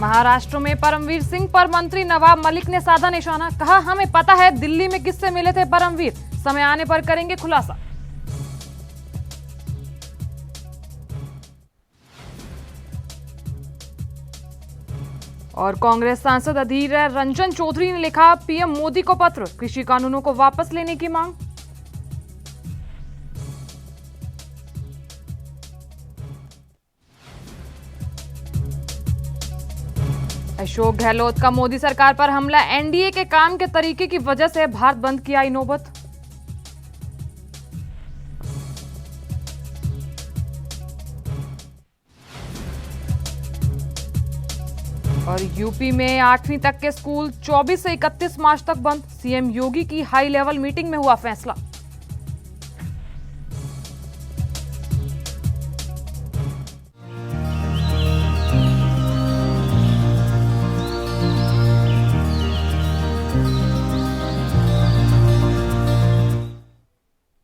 महाराष्ट्र में परमवीर सिंह पर मंत्री नवाब मलिक ने साधा निशाना। कहा, हमें पता है दिल्ली में किससे मिले थे परमवीर, समय आने पर करेंगे खुलासा। और कांग्रेस सांसद अधीर रंजन चौधरी ने लिखा पीएम मोदी को पत्र, कृषि कानूनों को वापस लेने की मांग। अशोक गहलोत का मोदी सरकार पर हमला, एनडीए के काम के तरीके की वजह से भारत बंद की आई नौबत। और यूपी में 8वीं तक के स्कूल 24 से 31 मार्च तक बंद, सीएम योगी की हाई लेवल मीटिंग में हुआ फैसला।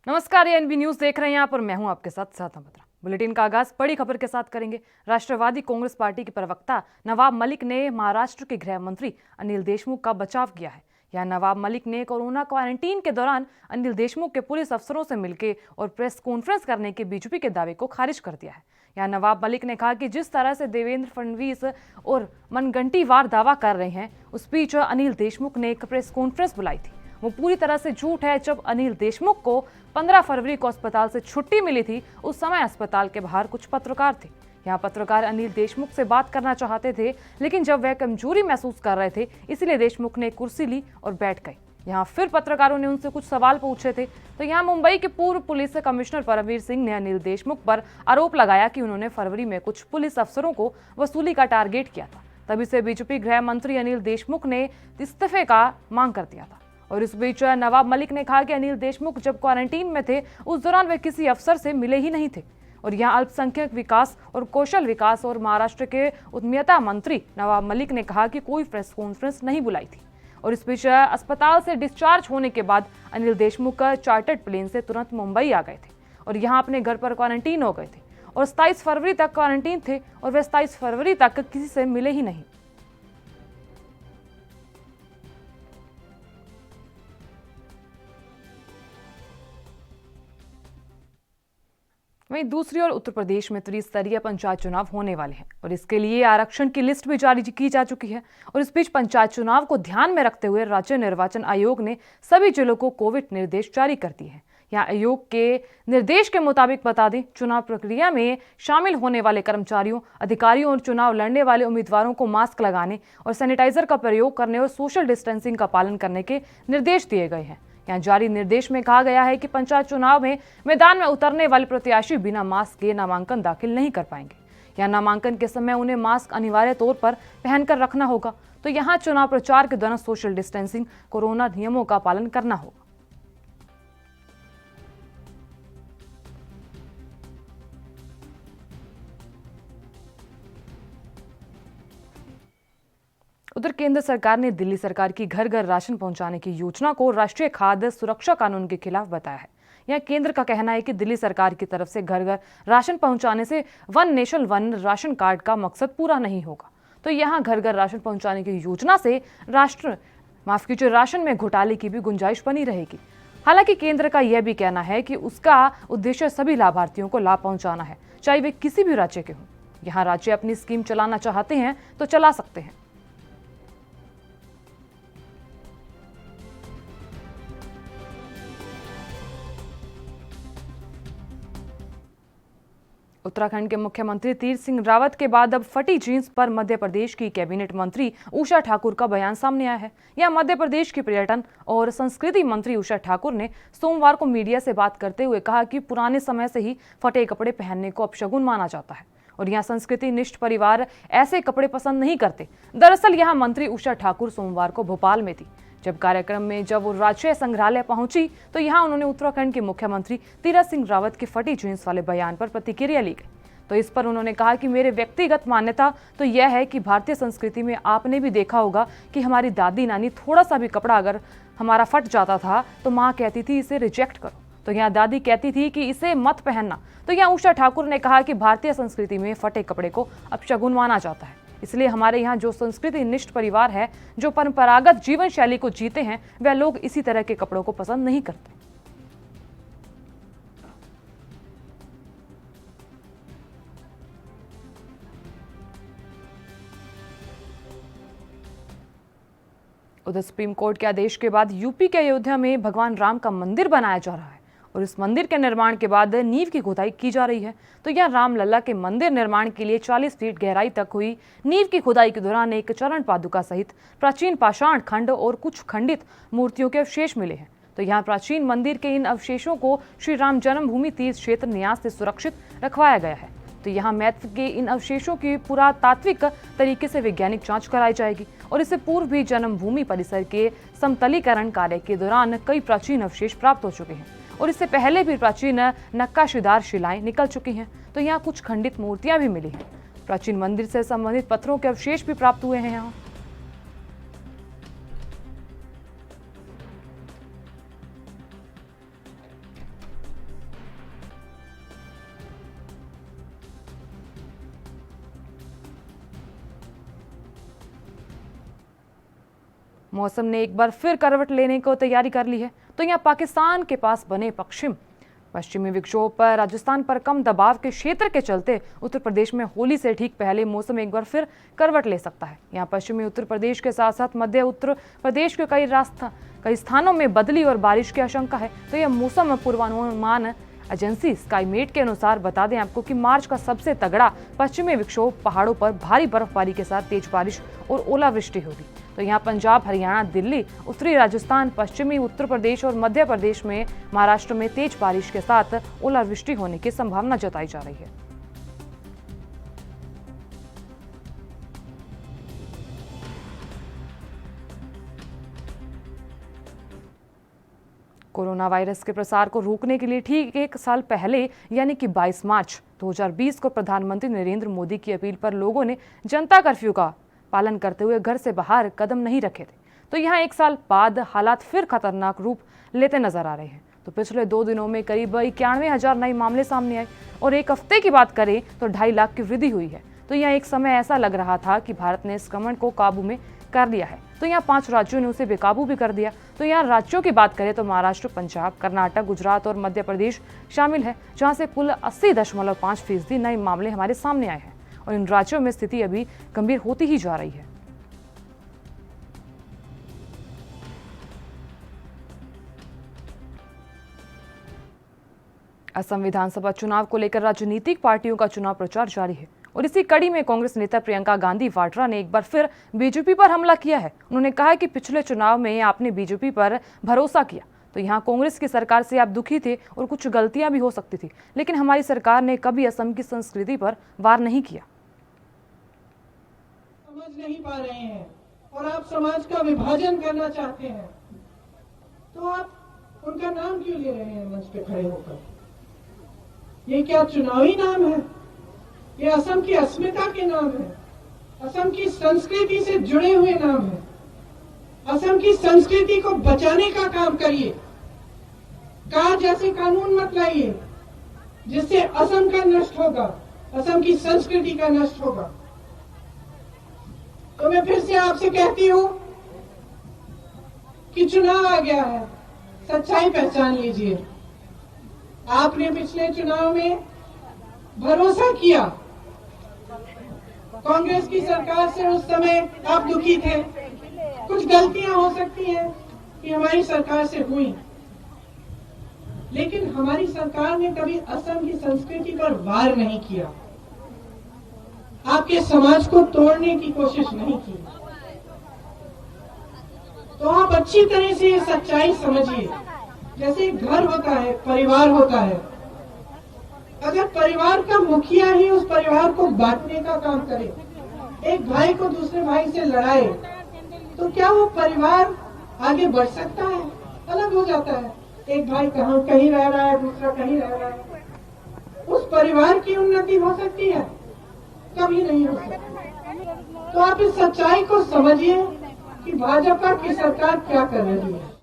नमस्कार, ये एनबी न्यूज देख रहे हैं। यहाँ पर मैं हूं आपके साथ साधना बत्रा। बुलेटिन का आगाज बड़ी खबर के साथ करेंगे। राष्ट्रवादी कांग्रेस पार्टी के प्रवक्ता नवाब मलिक ने महाराष्ट्र के गृह मंत्री अनिल देशमुख का बचाव किया है। यह नवाब मलिक ने कोरोना क्वारंटीन के दौरान अनिल देशमुख के पुलिस अफसरों से मिलकर और प्रेस कॉन्फ्रेंस करने के बीजेपी के दावे को खारिज कर दिया है। यह नवाब मलिक ने कहा कि जिस तरह से देवेंद्र फडणवीस और मनगंटीवार दावा कर रहे हैं, उस बीच अनिल देशमुख ने एक प्रेस कॉन्फ्रेंस बुलाई थी, वो पूरी तरह से झूठ है। जब अनिल देशमुख को 15 फरवरी को अस्पताल से छुट्टी मिली थी, उस समय अस्पताल के बाहर कुछ पत्रकार थे। यहाँ पत्रकार अनिल देशमुख से बात करना चाहते थे, लेकिन जब वह कमजोरी महसूस कर रहे थे, इसलिए देशमुख ने कुर्सी ली और बैठ गए। यहाँ फिर पत्रकारों ने उनसे कुछ सवाल पूछे थे, तो यहाँ मुंबई के पूर्व पुलिस कमिश्नर परमवीर सिंह ने अनिल देशमुख पर आरोप लगाया कि उन्होंने फरवरी में कुछ पुलिस अफसरों को वसूली का टारगेट किया था। तभी से बीजेपी गृह मंत्री अनिल देशमुख ने इस्तीफे का मांग कर दिया था। और इस बीच नवाब मलिक ने कहा कि अनिल देशमुख जब क्वारंटीन में थे, उस दौरान वे किसी अफसर से मिले ही नहीं थे। और यहाँ अल्पसंख्यक विकास और कौशल विकास और महाराष्ट्र के उद्यमिता मंत्री नवाब मलिक ने कहा कि कोई प्रेस कॉन्फ्रेंस नहीं बुलाई थी। और इस बीच अस्पताल से डिस्चार्ज होने के बाद अनिल देशमुख चार्टर्ड प्लेन से तुरंत मुंबई आ गए थे और यहाँ अपने घर पर क्वारंटीन हो गए थे और 27 फरवरी तक क्वारंटीन थे और वे 27 फरवरी तक किसी से मिले ही नहीं। वहीं दूसरी ओर उत्तर प्रदेश में त्रिस्तरीय पंचायत चुनाव होने वाले हैं और इसके लिए आरक्षण की लिस्ट भी जारी की जा चुकी है। और इस बीच पंचायत चुनाव को ध्यान में रखते हुए राज्य निर्वाचन आयोग ने सभी जिलों को कोविड निर्देश जारी कर दिए हैं। यहाँ आयोग के निर्देश के मुताबिक बता दें, चुनाव प्रक्रिया में शामिल होने वाले कर्मचारियों, अधिकारियों और चुनाव लड़ने वाले उम्मीदवारों को मास्क लगाने और सैनिटाइजर का प्रयोग करने और सोशल डिस्टेंसिंग का पालन करने के निर्देश दिए गए हैं। यहाँ जारी निर्देश में कहा गया है कि पंचायत चुनाव में मैदान में उतरने वाले प्रत्याशी बिना मास्क के नामांकन दाखिल नहीं कर पाएंगे। यहाँ नामांकन के समय उन्हें मास्क अनिवार्य तौर पर पहनकर रखना होगा। तो यहाँ चुनाव प्रचार के दौरान सोशल डिस्टेंसिंग, कोरोना नियमों का पालन करना होगा। उधर केंद्र सरकार ने दिल्ली सरकार की घर घर राशन पहुंचाने की योजना को राष्ट्रीय खाद्य सुरक्षा कानून के खिलाफ बताया है। यह केंद्र का कहना है कि दिल्ली सरकार की तरफ से घर घर राशन पहुंचाने से one nation one ration card का मकसद पूरा नहीं होगा। तो यहाँ घर घर राशन पहुंचाने की योजना से राशन में घोटाले की भी गुंजाइश बनी रहेगी। हालांकि केंद्र का यह भी कहना है कि उसका उद्देश्य सभी लाभार्थियों को लाभ पहुंचाना है, चाहे वे किसी भी राज्य के हों। यहाँ राज्य अपनी स्कीम चलाना चाहते हैं तो चला सकते हैं। उत्तराखंड के मुख्यमंत्री तीरथ सिंह रावत के बाद अब फटी जींस पर मध्य प्रदेश की कैबिनेट मंत्री उषा ठाकुर का बयान सामने आया है। यह मध्य प्रदेश की पर्यटन और संस्कृति मंत्री उषा ठाकुर ने सोमवार को मीडिया से बात करते हुए कहा कि पुराने समय से ही फटे कपड़े पहनने को अपशगुन माना जाता है और यहाँ संस्कृति निष्ठ परिवार ऐसे कपड़े पसंद नहीं करते। दरअसल यहाँ मंत्री उषा ठाकुर सोमवार को भोपाल में थी। जब कार्यक्रम में जब वो राष्ट्रीय संग्रहालय पहुंची तो यहाँ उन्होंने उत्तराखंड के मुख्यमंत्री तीरथ सिंह रावत के फटी जींस वाले बयान पर प्रतिक्रिया ली गई। तो इस पर उन्होंने कहा कि मेरे व्यक्तिगत मान्यता तो यह है कि भारतीय संस्कृति में आपने भी देखा होगा कि हमारी दादी नानी थोड़ा सा भी कपड़ा अगर हमारा फट जाता था तो माँ कहती थी इसे रिजेक्ट करो, तो यहाँ दादी कहती थी कि इसे मत पहनना। तो यहाँ उषा ठाकुर ने कहा कि भारतीय संस्कृति में फटे कपड़े को अपशगुन माना जाता है। इसलिए हमारे यहाँ जो संस्कृति निष्ठ परिवार है, जो परंपरागत जीवन शैली को जीते हैं, वह लोग इसी तरह के कपड़ों को पसंद नहीं करते। उधर सुप्रीम कोर्ट के आदेश के बाद यूपी के अयोध्या में भगवान राम का मंदिर बनाया जा रहा है और इस मंदिर के निर्माण के बाद नींव की खुदाई की जा रही है। तो यह रामलला के मंदिर निर्माण के लिए 40 फीट गहराई तक हुई नींव की खुदाई के दौरान एक चरण पादुका सहित प्राचीन पाषाण खंड और कुछ खंडित मूर्तियों के अवशेष मिले हैं। तो यहाँ प्राचीन मंदिर के इन अवशेषों को श्री राम जन्मभूमि तीर्थ क्षेत्र न्यास से सुरक्षित रखवाया गया है। तो यहाँ महत्व के इन अवशेषों की पुरातात्विक तरीके से वैज्ञानिक जांच कराई जाएगी और इससे पूर्व भी जन्मभूमि परिसर के समतलीकरण कार्य के दौरान कई प्राचीन अवशेष प्राप्त हो चुके हैं और इससे पहले भी प्राचीन नक्काशीदार शिलाएं निकल चुकी हैं। तो यहाँ कुछ खंडित मूर्तियां भी मिली हैं। प्राचीन मंदिर से संबंधित पत्थरों के अवशेष भी प्राप्त हुए हैं। यहाँ मौसम ने एक बार फिर करवट लेने को तैयारी कर ली है। तो यहाँ पाकिस्तान के पास बने पश्चिमी विक्षोभ पर राजस्थान पर कम दबाव के क्षेत्र के चलते उत्तर प्रदेश में होली से ठीक पहले मौसम एक बार फिर करवट ले सकता है। यहाँ पश्चिमी उत्तर प्रदेश के साथ साथ मध्य उत्तर प्रदेश के कई स्थानों में बदली और बारिश की आशंका है। तो यह मौसम पूर्वानुमान एजेंसी स्काईमेट के अनुसार बता दें आपको कि मार्च का सबसे तगड़ा पश्चिमी विक्षोभ पहाड़ों पर भारी बर्फबारी के साथ तेज बारिश और ओलावृष्टि होगी। तो यहाँ पंजाब, हरियाणा, दिल्ली, उत्तरी राजस्थान, पश्चिमी उत्तर प्रदेश और मध्य प्रदेश में महाराष्ट्र में तेज बारिश के साथ ओलावृष्टि होने की संभावना जताई जा रही है। कोरोना वायरस के प्रसार को रोकने के लिए ठीक एक साल पहले यानी कि 22 मार्च 2020 को प्रधानमंत्री नरेंद्र मोदी की अपील पर लोगों ने जनता कर्फ्यू का पालन करते हुए घर से बाहर कदम नहीं रखे थे। तो यहाँ एक साल बाद हालात फिर खतरनाक रूप लेते नजर आ रहे हैं। तो पिछले 2 दिनों में करीब 91,000 नए मामले सामने आए और एक हफ्ते की बात करें तो 2.5 लाख की वृद्धि हुई है। तो यहाँ एक समय ऐसा लग रहा था कि भारत ने संक्रमण को काबू में कर लिया है। तो यहाँ 5 राज्यों ने उसे बेकाबू भी कर दिया। तो यहाँ राज्यों की बात करें तो महाराष्ट्र, पंजाब, कर्नाटक, गुजरात और मध्य प्रदेश शामिल है, जहाँ से कुल 80.5% नए मामले हमारे सामने आए हैं और इन राज्यों में स्थिति अभी गंभीर होती ही जा रही है। असम विधानसभा चुनाव को लेकर राजनीतिक पार्टियों का चुनाव प्रचार जारी है और इसी कड़ी में कांग्रेस नेता प्रियंका गांधी वाड्रा ने एक बार फिर बीजेपी पर हमला किया है। उन्होंने कहा कि पिछले चुनाव में आपने बीजेपी पर भरोसा किया, तो यहाँ कांग्रेस की सरकार से आप दुखी थे और कुछ गलतियां भी हो सकती थी, लेकिन हमारी सरकार ने कभी असम की संस्कृति पर वार नहीं किया। समझ नहीं पा रहे हैं और आप समाज का विभाजन करना चाहते हैं, तो आप उनका नाम क्यों ले रहे हैं मंच पे खड़े होकर? ये क्या चुनावी नाम है? ये असम की अस्मिता के नाम है, असम की संस्कृति से जुड़े हुए नाम है। असम की संस्कृति को बचाने का काम करिए। कार जैसे कानून मत लाइए जिससे असम का नष्ट होगा, असम की संस्कृति का नष्ट होगा। तो मैं फिर से आपसे कहती हूं कि चुनाव आ गया है, सच्चाई पहचान लीजिए। आपने पिछले चुनाव में भरोसा किया, कांग्रेस की सरकार से उस समय आप दुखी थे। कुछ गलतियां हो सकती हैं कि हमारी सरकार से हुई, लेकिन हमारी सरकार ने कभी असम की संस्कृति पर वार नहीं किया, आपके समाज को तोड़ने की कोशिश नहीं की। तो आप अच्छी तरह से ये सच्चाई समझिए। जैसे घर होता है, परिवार होता है, अगर परिवार का मुखिया ही उस परिवार को बांटने का काम करे, एक भाई को दूसरे भाई से लड़ाए, तो क्या वो परिवार आगे बढ़ सकता है? अलग हो जाता है। एक भाई कहीं रह रहा है, दूसरा कहीं रह रहा है। उस परिवार की उन्नति हो सकती है? कभी नहीं हो सकती। तो आप इस सच्चाई को समझिए कि भाजपा की सरकार क्या कर रही है।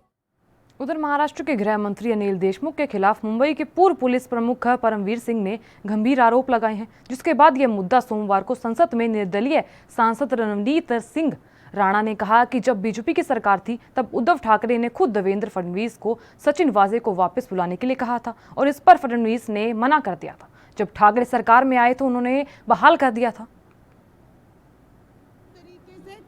उधर महाराष्ट्र के गृह मंत्री अनिल देशमुख के खिलाफ मुंबई के पूर्व पुलिस प्रमुख परमवीर सिंह ने गंभीर आरोप लगाए हैं, जिसके बाद यह मुद्दा सोमवार को संसद में निर्दलीय सांसद रणजीत सिंह राणा ने कहा कि जब बीजेपी की सरकार थी तब उद्धव ठाकरे ने खुद देवेंद्र फडणवीस को सचिन वाजे को वापस बुलाने के लिए कहा था और इस पर फडणवीस ने मना कर दिया था। जब ठाकरे सरकार में आए तो उन्होंने बहाल कर दिया था।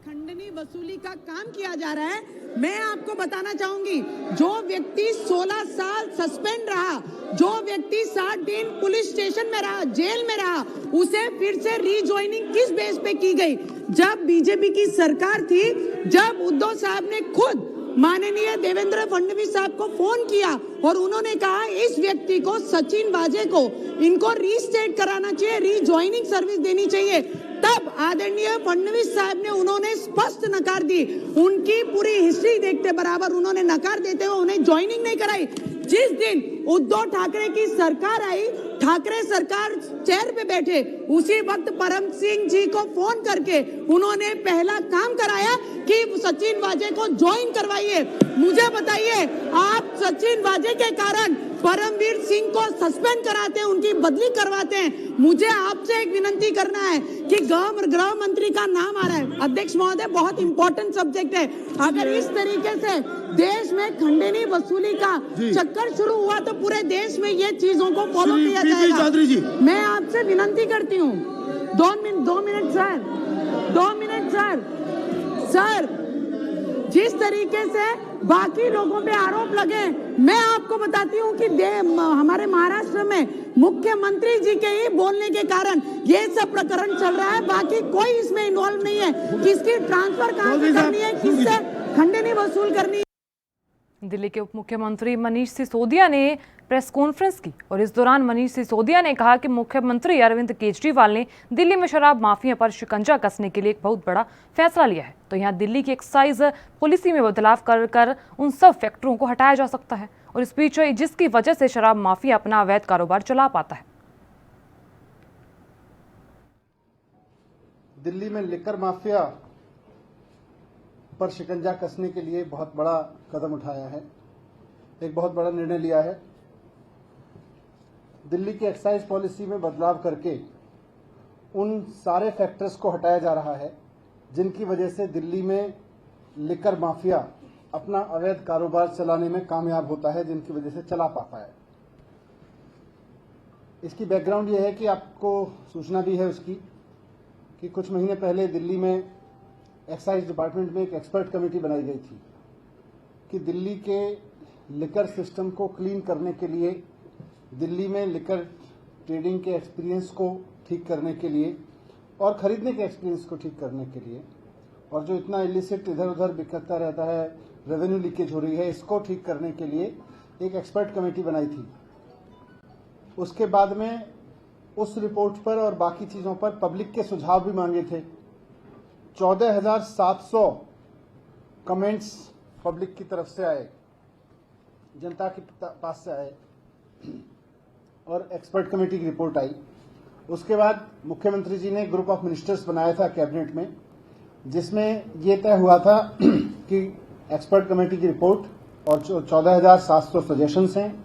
खंडनी वसूली का काम किया जा रहा है। मैं आपको बताना चाहूंगी, जो व्यक्ति 16 साल सस्पेंड रहा, जो व्यक्ति 60 दिन पुलिस स्टेशन में रहा, जेल में रहा, उसे फिर से रीजॉइनिंग किस बेस पे की गई? जब बीजेपी की सरकार थी, जब उद्धव साहब ने खुद माननीय देवेंद्र फडणवीस साहब को फोन किया और उन्होंने कहा इस व्यक्ति को, सचिन वाजे को, इनको रीस्टेट कराना चाहिए, रीजॉइनिंग सर्विस देनी चाहिए, तब आदरणीय फडणवीस साहब ने उन्होंने स्पष्ट नकार दी। उनकी पूरी हिस्ट्री देखते बराबर उन्होंने नकार देते हुए उन्हें ज्वाइनिंग नहीं कराई। जिस दिन उद्धव ठाकरे की सरकार आई, ठाकरे सरकार चेयर पे बैठे, उसी वक्त परम सिंह जी को फोन करके उन्होंने पहला काम कराया कि सचिन वाजे को ज्वाइन करवाइए। मुझे बताइए, आप सचिन वाजे के कारण परमवीर सिंह को सस्पेंड कराते हैं, उनकी बदली करवाते हैं। मुझे आपसे एक विनंती करना है कि गृह मंत्री का नाम आ रहा है, अध्यक्ष महोदय, बहुत इंपॉर्टेंट सब्जेक्ट है। अगर इस तरीके से देश में खंडनी वसूली का चक्कर शुरू हुआ तो पूरे देश में ये चीजों को फॉलो किया जाएगा। मैं आपसे विनंती करती हूँ, 2 मिनट सर, जिस तरीके से बाकी लोगों पे आरोप लगे, मैं आपको बताती हूँ कि हमारे महाराष्ट्र में मुख्यमंत्री जी के ही बोलने के कारण ये सब प्रकरण चल रहा है। बाकी कोई इसमें इन्वॉल्व नहीं है। किसकी ट्रांसफर कहाँ से करनी है, किससे खंडनी वसूल करनी है। दिल्ली के उप मुख्यमंत्री मनीष सिसोदिया ने प्रेस कॉन्फ्रेंस की और इस दौरान मनीष सिसोदिया ने कहा कि मुख्यमंत्री अरविंद केजरीवाल ने दिल्ली में शराब माफिया पर शिकंजा कसने के लिए एक बहुत बड़ा फैसला लिया है। तो यहाँ दिल्ली की एक्साइज पॉलिसी में बदलाव कर उन सब फैक्टरों को हटाया जा सकता है और इस बीच जिसकी वजह से शराब माफिया अपना अवैध कारोबार चला पाता है। दिल्ली में लिकर माफिया पर शिकंजा कसने के लिए बहुत बड़ा कदम उठाया है, एक बहुत बड़ा निर्णय लिया है। दिल्ली की एक्साइज पॉलिसी में बदलाव करके उन सारे फैक्टर्स को हटाया जा रहा है जिनकी वजह से दिल्ली में लिकर माफिया अपना अवैध कारोबार चलाने में कामयाब होता है, जिनकी वजह से चला पाता है। इसकी बैकग्राउंड यह है कि आपको सूचना भी है उसकी कि कुछ महीने पहले दिल्ली में एक्साइज डिपार्टमेंट में एक एक्सपर्ट कमेटी बनाई गई थी कि दिल्ली के लिकर सिस्टम को क्लीन करने के लिए, दिल्ली में लिकर ट्रेडिंग के एक्सपीरियंस को ठीक करने के लिए और खरीदने के एक्सपीरियंस को ठीक करने के लिए, और जो इतना इलिसिट इधर उधर बिखरता रहता है, रेवेन्यू लीकेज हो रही है, इसको ठीक करने के लिए एक एक्सपर्ट कमेटी बनाई थी। उसके बाद में उस रिपोर्ट पर और बाकी चीज़ों पर पब्लिक के सुझाव भी मांगे थे। 14,700 कमेंट्स पब्लिक की तरफ से आए, जनता के पास से आए और एक्सपर्ट कमेटी की रिपोर्ट आई। उसके बाद मुख्यमंत्री जी ने ग्रुप ऑफ मिनिस्टर्स बनाया था कैबिनेट में, जिसमें ये तय हुआ था कि एक्सपर्ट कमेटी की रिपोर्ट और जो 14,700 सजेशंस हैं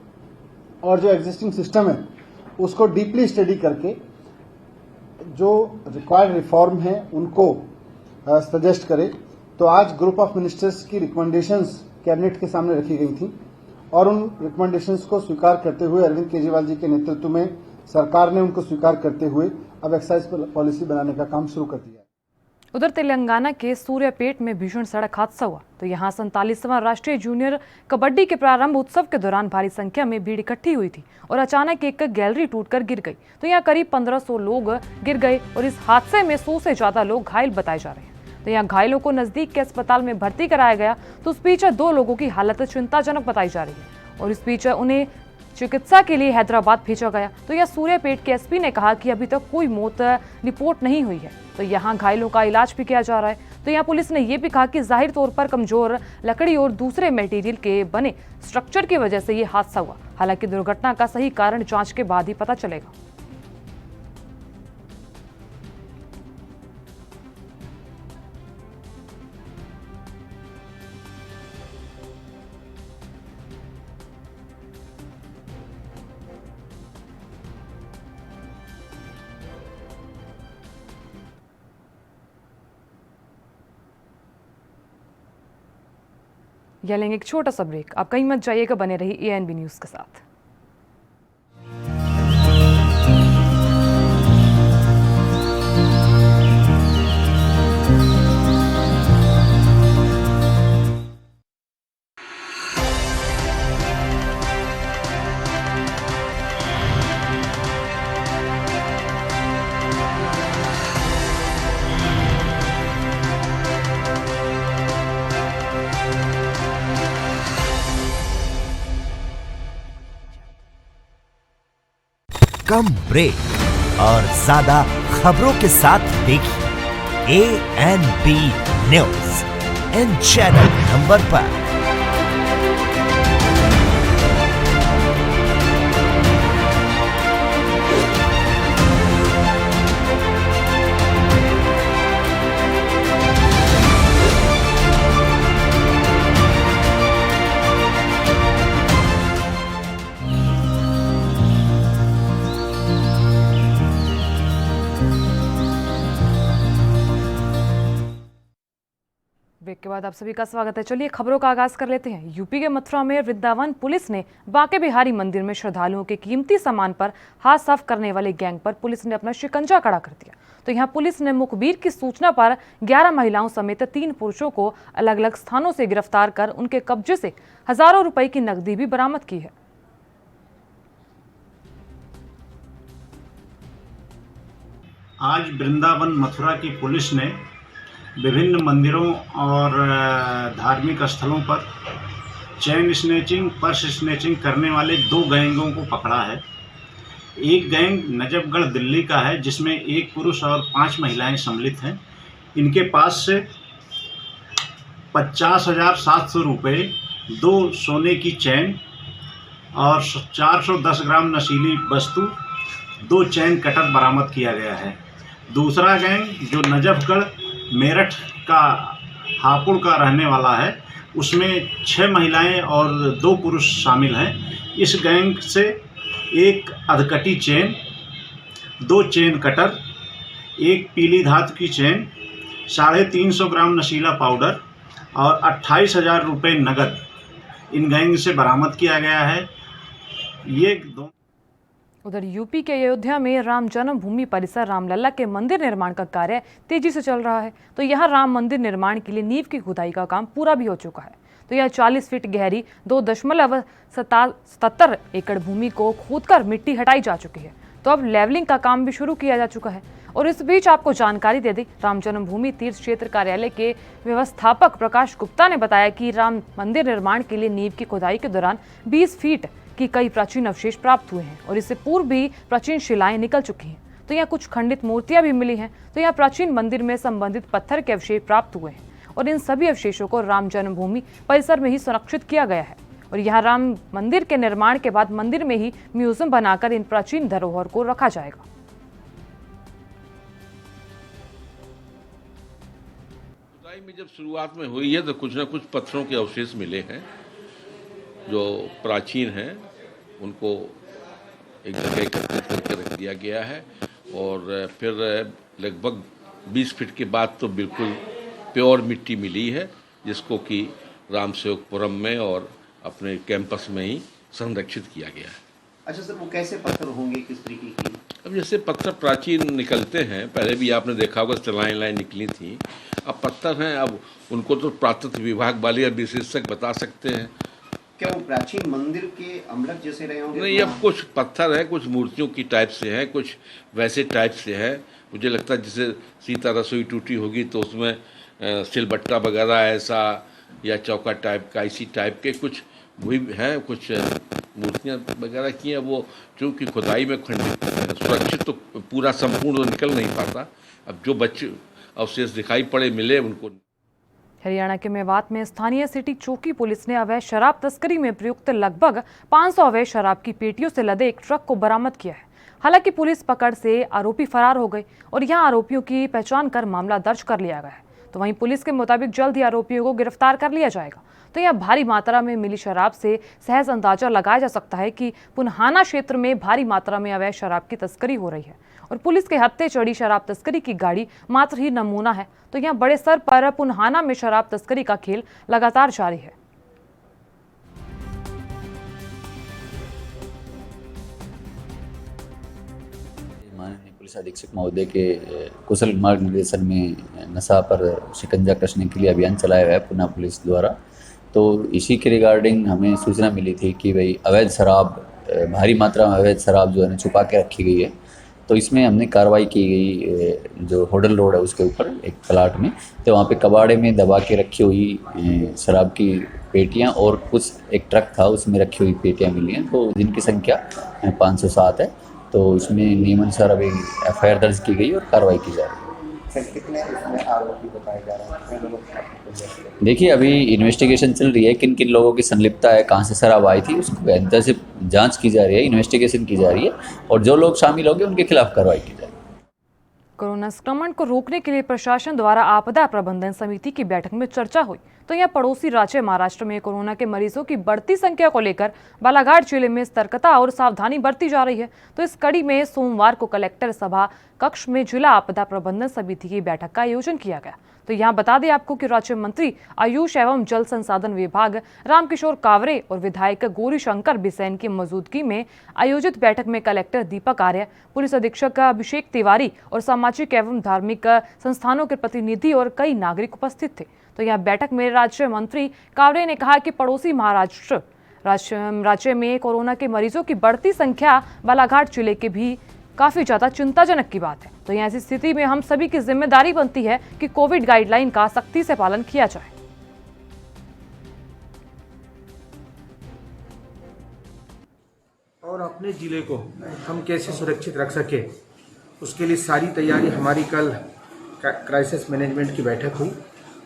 और जो एग्जिस्टिंग सिस्टम है उसको डीपली स्टडी करके जो रिक्वायर्ड रिफॉर्म है उनको सजेस्ट करे। तो आज ग्रुप ऑफ मिनिस्टर्स की रिकमेंडेशंस कैबिनेट के सामने रखी गई थी और उन रिकमेंडेशंस को स्वीकार करते हुए अरविंद केजरीवाल जी के नेतृत्व में सरकार ने उनको स्वीकार करते हुए अब एक्साइज पॉलिसी बनाने का काम शुरू कर दिया। उधर तेलंगाना के सूर्यापेट में भीषण सड़क हादसा हुआ तो यहाँ 47वां राष्ट्रीय जूनियर कबड्डी के प्रारंभ उत्सव के दौरान भारी संख्या में भीड़ इकट्ठी हुई थी और अचानक एक गैलरी टूटकर गिर गई। तो यहाँ करीब 1500 लोग गिर गए और इस हादसे में 100 से ज्यादा लोग घायल बताए जा रहे हैं। तो यहाँ घायलों को नजदीक के अस्पताल में भर्ती कराया गया तो उस बीच 2 लोगों की हालत चिंताजनक बताई जा रही है और इस बीच उन्हें चिकित्सा के लिए हैदराबाद भेजा गया। तो यह सूर्यापेट के एसपी ने कहा कि अभी तक कोई मौत रिपोर्ट नहीं हुई है। तो यहाँ घायलों का इलाज भी किया जा रहा है। तो यहाँ पुलिस ने यह भी कहा कि जाहिर तौर पर कमजोर लकड़ी और दूसरे मटेरियल के बने स्ट्रक्चर की वजह से ये हादसा हुआ। हालांकि दुर्घटना का सही कारण जांच के बाद ही पता चलेगा। यह लेंगे एक छोटा सा ब्रेक। आप कहीं मत जाइएगा, बने रही ANB न्यूज़ के साथ। कम ब्रेक और ज्यादा खबरों के साथ देखिए ANB news in channel number पर। ब्रेक के बाद आप सभी का स्वागत है। चलिए खबरों का आगाज कर लेते हैं। यूपी के मथुरा में वृंदावन पुलिस ने बांके बिहारी मंदिर में श्रद्धालुओं के कीमती सामान पर हाथ साफ करने वाले गैंग पर पुलिस ने अपना शिकंजा कड़ा कर दिया। तो यहां पुलिस ने मुखबिर की सूचना पर 11 महिलाओं समेत 3 पुरुषों को अलग अलग स्थानों से गिरफ्तार कर उनके कब्जे से हजारों रुपए की नकदी भी बरामद की है। आज वृंदावन मथुरा की पुलिस ने विभिन्न मंदिरों और धार्मिक स्थलों पर चेन स्नैचिंग, पर्स स्नैचिंग करने वाले 2 गैंगों को पकड़ा है। एक गैंग नजफगढ़ दिल्ली का है जिसमें 1 पुरुष और 5 महिलाएं सम्मिलित हैं। इनके पास से 50,700 रुपये, 2 सोने की चैन और 410 ग्राम नशीली वस्तु, 2 चैन कटर बरामद किया गया है। दूसरा गैंग जो नजफगढ़ मेरठ का हापुड़ का रहने वाला है, उसमें 6 महिलाएं और 2 पुरुष शामिल हैं। इस गैंग से 1 अधकटी चेन, 2 चेन कटर, 1 पीली धातु की चेन, 350 ग्राम नशीला पाउडर और 28,000 रुपये नगद इन गैंग से बरामद किया गया है। ये उधर यूपी के अयोध्या में राम जन्मभूमि परिसर रामलला के मंदिर निर्माण का कार्य तेजी से चल रहा है। तो यहां राम मंदिर निर्माण के लिए नींव की खुदाई का काम पूरा भी हो चुका है। तो यह 40 फीट गहरी 2.77 एकड़ भूमि को खोदकर मिट्टी हटाई जा चुकी है। तो अब लेवलिंग का काम भी शुरू किया जा चुका है। और इस बीच आपको जानकारी दे दी, राम जन्मभूमि तीर्थ क्षेत्र कार्यालय के व्यवस्थापक प्रकाश गुप्ता ने बताया कि राम मंदिर निर्माण के लिए नींव की खुदाई के दौरान 20 फीट की कई प्राचीन अवशेष प्राप्त हुए हैं और इससे पूर्व भी प्राचीन शिलाएं निकल चुकी हैं। तो यहाँ कुछ खंडित मूर्तियां भी मिली हैं। तो यहाँ प्राचीन मंदिर में संबंधित पत्थर के अवशेष प्राप्त हुए हैं और इन सभी अवशेषों को राम जन्मभूमि परिसर में ही संरक्षित किया गया है। और यहाँ राम मंदिर के निर्माण के बाद मंदिर में ही म्यूजियम बनाकर इन प्राचीन धरोहर को रखा जाएगा। खुदाई में जब शुरुआत में हुई है तो कुछ न कुछ पत्थरों के अवशेष मिले हैं जो प्राचीन हैं, उनको एक जगह एकत्रित करके रख दिया गया है। और फिर लगभग 20 फीट के बाद तो बिल्कुल प्योर मिट्टी मिली है जिसको कि राम सेवकपुरम में और अपने कैंपस में ही संरक्षित किया गया है। अच्छा सर, वो कैसे पत्थर होंगे, किस तरीके की? अब जैसे पत्थर प्राचीन निकलते हैं, पहले भी आपने देखा होगा लाइन निकली थी, अब पत्थर हैं, अब उनको तो पुरातत्व विभाग वाले या विशेषज्ञ बता सकते हैं। क्या वो प्राचीन मंदिर के अमलक जैसे रहे होंगे? नहीं, अब कुछ पत्थर है, कुछ मूर्तियों की टाइप से है, कुछ वैसे टाइप से है। मुझे लगता है जैसे सीता रसोई टूटी होगी तो उसमें सिलबट्टा वगैरह ऐसा या चौका टाइप का, इसी टाइप के कुछ वही हैं, कुछ मूर्तियाँ वगैरह की हैं। वो चूँकि खुदाई में खंडित सुरक्षित तो पूरा संपूर्ण निकल नहीं पाता। अब जो बच्चे अवशेष दिखाई पड़े मिले उनको। हरियाणा के मेवात में स्थानीय सिटी चौकी पुलिस ने अवैध शराब तस्करी में प्रयुक्त लगभग 500 अवैध शराब की पेटियों से लदे एक ट्रक को बरामद किया है। हालांकि पुलिस पकड़ से आरोपी फरार हो गए और यहां आरोपियों की पहचान कर मामला दर्ज कर लिया गया है। तो वहीं पुलिस के मुताबिक जल्द ही आरोपियों को गिरफ्तार कर लिया जाएगा। तो यह भारी मात्रा में मिली शराब से सहज अंदाजा लगाया जा सकता है कि पुन्हाना क्षेत्र में भारी मात्रा में अवैध शराब की तस्करी हो रही है और पुलिस के हत्थे चढ़ी शराब तस्करी की गाड़ी मात्र ही नमूना है। तो यहाँ बड़े स्तर पर पुन्हाना में शराब तस्करी का खेल लगातार जारी है। पुलिस अधीक्षक महोदय के कुशल मार्गदर्शन में नशा पर शिकंजा कसने के लिए अभियान चलाया गया है पुणे पुलिस द्वारा। तो इसी के रिगार्डिंग हमें सूचना मिली थी कि भाई अवैध शराब, भारी मात्रा में अवैध शराब जो है छुपा के रखी गई है। तो इसमें हमने कार्रवाई की गई जो होडल रोड है उसके ऊपर एक प्लाट में, तो वहाँ पे कबाड़े में दबा के रखी हुई शराब की पेटियाँ और कुछ एक ट्रक था उसमें रखी हुई पेटियाँ मिली हैं, तो जिनकी संख्या 507 है। तो इसमें नियमानुसार अभी FIR दर्ज की गई और कार्रवाई की जा रही है। कितने इसमें आरोपी बताए जा रहे हैं? देखिए अभी इन्वेस्टिगेशन चल रही है, किन किन लोगों की संलिप्तता है, कहाँ से शराब आई थी, उसको बेहतर से जांच की जा रही है, इन्वेस्टिगेशन की जा रही है और जो लोग शामिल होंगे उनके खिलाफ कार्रवाई की जाएगी। कोरोना संक्रमण को रोकने के लिए प्रशासन द्वारा आपदा प्रबंधन समिति की बैठक में चर्चा हुई। तो यहाँ पड़ोसी राज्य महाराष्ट्र में कोरोना के मरीजों की बढ़ती संख्या को लेकर बालाघाट जिले में सतर्कता और सावधानी बरती जा रही है। तो इस कड़ी में सोमवार को कलेक्टर सभा कक्ष में जिला आपदा प्रबंधन समिति की बैठक का आयोजन किया गया। तो यहाँ बता दें आपको कि राज्य मंत्री आयुष एवं जल संसाधन विभाग रामकिशोर कावरे और विधायक गौरीशंकर बिसेन की मौजूदगी में आयोजित बैठक में कलेक्टर दीपक आर्य, पुलिस अधीक्षक अभिषेक तिवारी और सामाजिक एवं धार्मिक संस्थानों के प्रतिनिधि और कई नागरिक उपस्थित थे। तो यह बैठक में राज्य मंत्री कावरे ने कहा कि पड़ोसी महाराष्ट्र राज्य में कोरोना के मरीजों की बढ़ती संख्या बालाघाट जिले के भी काफी ज्यादा चिंताजनक की बात है। तो यहाँ ऐसी स्थिति में हम सभी की जिम्मेदारी बनती है कि कोविड गाइडलाइन का सख्ती से पालन किया जाए। और अपने जिले को हम कैसे सुरक्षित रख सके, उसके लिए सारी तैयारी हमारी कल क्राइसिस मैनेजमेंट की बैठक हुई।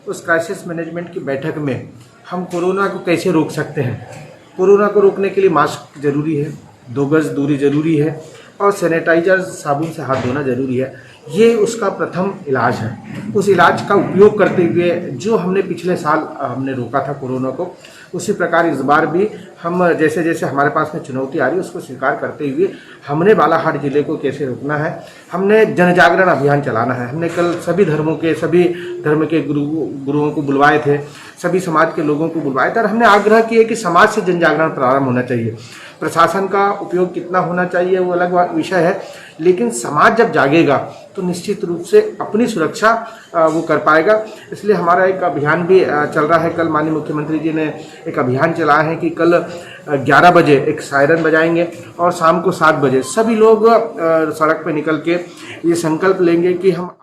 उस क्राइसिस मैनेजमेंट की बैठक में हम कोरोना को कैसे रोक सकते हैं। कोरोना को रोकने के लिए मास्क जरूरी है, 2 गज दूरी जरूरी है और सैनिटाइजर साबुन से हाथ धोना जरूरी है। ये उसका प्रथम इलाज है। उस इलाज का उपयोग करते हुए जो हमने पिछले साल हमने रोका था कोरोना को, उसी प्रकार इस बार भी हम जैसे जैसे हमारे पास में चुनौती आ रही है उसको स्वीकार करते हुए हमने बालाघाट जिले को कैसे रोकना है, हमने जन जागरण अभियान चलाना है। हमने कल सभी धर्मों के सभी धर्म के गुरुओं को बुलवाए थे, सभी समाज के लोगों को बुलवाए थे और हमने आग्रह किया कि समाज से जन जागरण प्रारंभ होना चाहिए। प्रशासन का उपयोग कितना होना चाहिए वो अलग विषय है, लेकिन समाज जब जागेगा तो निश्चित रूप से अपनी सुरक्षा वो कर पाएगा। इसलिए हमारा एक अभियान भी चल रहा है। कल माननीय मुख्यमंत्री जी ने एक अभियान चलाया है कि कल 11 बजे एक सायरन बजाएंगे और शाम को 7 बजे सभी लोग सड़क पर निकल के ये संकल्प लेंगे कि हम।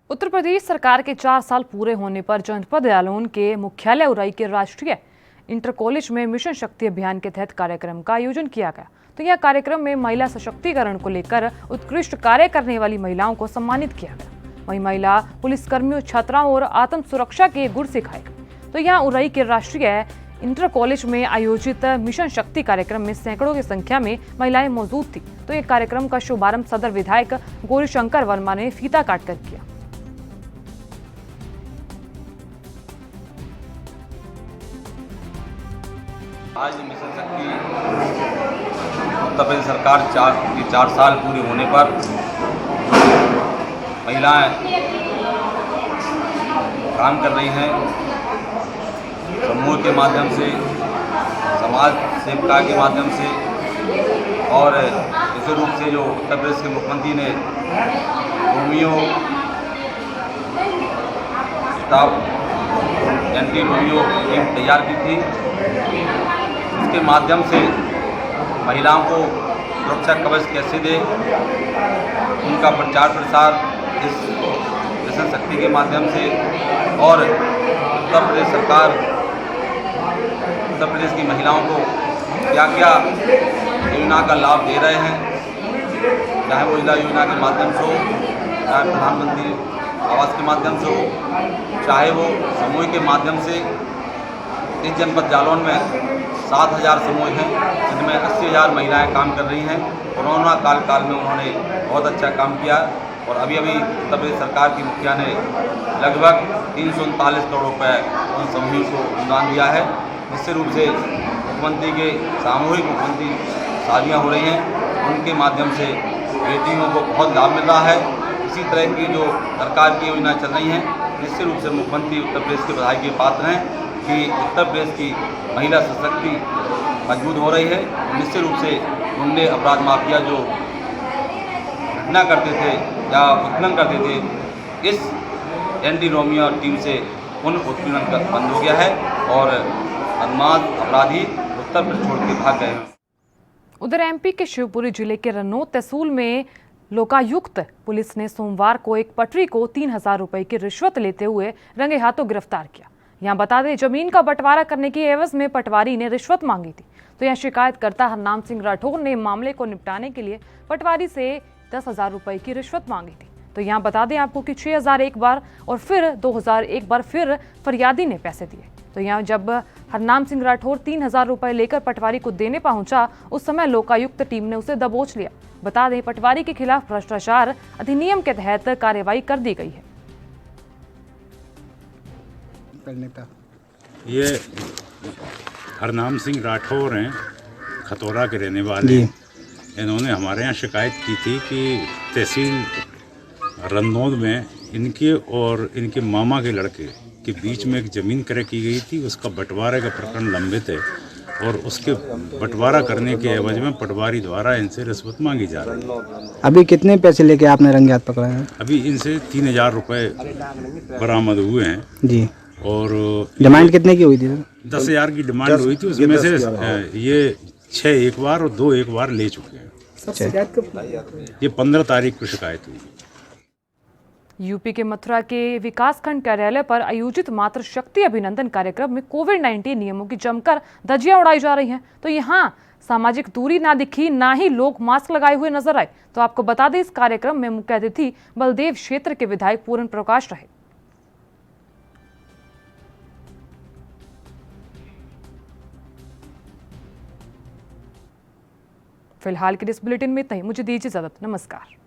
उत्तर प्रदेश सरकार के 4 साल पूरे होने पर जनपद जालौन के मुख्यालय उराई के राष्ट्रीय इंटर कॉलेज में मिशन शक्ति अभियान के तहत कार्यक्रम का आयोजन किया गया। तो यह कार्यक्रम में महिला सशक्तिकरण को लेकर उत्कृष्ट कार्य करने वाली महिलाओं को सम्मानित किया गया। वहीं महिला पुलिसकर्मियों, छात्राओं और आत्म सुरक्षा के गुर सिखाए गए। तो यहाँ उराई के राष्ट्रीय इंटर कॉलेज में आयोजित मिशन शक्ति कार्यक्रम में सैकड़ों की संख्या में महिलाएं मौजूद थी। तो ये कार्यक्रम का शुभारंभ सदर विधायक गौरीशंकर वर्मा ने फीता काटकर किया। आज मिशन शक्ति उत्तर प्रदेश सरकार 4 साल पूरे होने पर महिलाएं काम कर रही हैं। समूह के माध्यम से, समाज सेविका के माध्यम से और विशेष रूप से जो उत्तर प्रदेश के मुख्यमंत्री ने Romeo staff anti Romeo team तैयार की थी, उसके माध्यम से महिलाओं को सुरक्षा कवच कैसे दे, उनका प्रचार प्रसार इस मिशन शक्ति के माध्यम से और उत्तर प्रदेश सरकार उत्तर प्रदेश की महिलाओं को क्या क्या योजना का लाभ दे रहे हैं, चाहे वो उज्ज्वला योजना के माध्यम से हो, चाहे प्रधानमंत्री आवास के माध्यम से हो, चाहे वो समूह के माध्यम से। इस जनपद जालौन में 7,000 समूह हैं जिनमें 80,000 महिलाएं काम कर रही हैं। कोरोना काल में उन्होंने बहुत अच्छा काम किया और अभी उत्तर प्रदेश सरकार की मुखिया ने लगभग 339 करोड़ रुपये उन समूहों को अनुदान दिया है। निश्चित रूप से मुख्यमंत्री के सामूहिक मुख्यमंत्री शादियाँ हो रही हैं, उनके माध्यम से बेटियों को बहुत लाभ मिल रहा है। इसी तरह की जो सरकार की योजना चल रही हैं, निश्चित रूप से मुख्यमंत्री उत्तर प्रदेश के बधाई के पात्र हैं कि उत्तर प्रदेश की महिला सशक्ति मजबूत हो रही है। निश्चित रूप से गुंडे अपराध माफिया जो घटना करते थे या उत्खनन करते थे, इस एंटी रोमियो टीम से उन उत्पीड़न बंद हो गया है और बदमाश अपराधी उत्तर प्रदेश छोड़ के भाग गए हैं। उधर एमपी के शिवपुरी जिले के रन्नौत तहसील में लोकायुक्त पुलिस ने सोमवार को एक पटरी को 3,000 रुपए की रिश्वत लेते हुए रंगे हाथों गिरफ्तार किया। यहाँ बता दें, जमीन का बंटवारा करने की एवज में पटवारी ने रिश्वत मांगी थी। तो यहाँ शिकायतकर्ता हरनाम सिंह राठौर ने मामले को निपटाने के लिए पटवारी से 10,000 रुपए की रिश्वत मांगी थी। तो यहाँ बता दें आपको कि 6,000 एक बार और फिर 2,000 एक बार फिर फरियादी ने पैसे दिए। तो यहाँ जब हरनाम सिंह राठौर 3,000 रुपए लेकर पटवारी को देने पहुंचा, उस समय लोकायुक्त टीम ने उसे दबोच लिया। बता दें, पटवारी के खिलाफ भ्रष्टाचार अधिनियम के तहत कार्रवाई कर दी गई है। ये हरनाम सिंह राठौर हैं, खतौरा के रहने वाले। इन्होंने हमारे यहाँ शिकायत की थी कि तहसील रन्नौत में इनके और इनके मामा के लड़के के बीच में एक ज़मीन क्रय की गई थी। उसका बंटवारे का प्रकरण लंबित है और उसके बंटवारा करने के एवज में पटवारी द्वारा इनसे रिश्वत मांगी जा रही है। अभी कितने पैसे लेके आपने रंगे हाथ पकड़ा है? अभी इनसे 3,000 रुपये बरामद हुए हैं जी। और डिमांड कितने की हुई थी? 10,000 की डिमांड हुई थी। उसमें से ये 6 एक बार और 2 एक बार ले चुके हैं। ये 15 तारीख को शिकायत हुई। यूपी के मथुरा के विकासखंड कार्यालय पर आयोजित मातृशक्ति अभिनंदन कार्यक्रम में कोविड-19 नियमों की जमकर धज्जियां उड़ाई जा रही हैं। तो यहाँ सामाजिक दूरी ना दिखी, ना ही लोग मास्क लगाए हुए नजर आए। तो आपको बता दें, इस कार्यक्रम में मुख्य अतिथि बलदेव क्षेत्र के विधायक पूर्ण प्रकाश रहे। फिलहाल के इस बुलेटिन में इतना ही। मुझे दीजिए इजाजत। नमस्कार।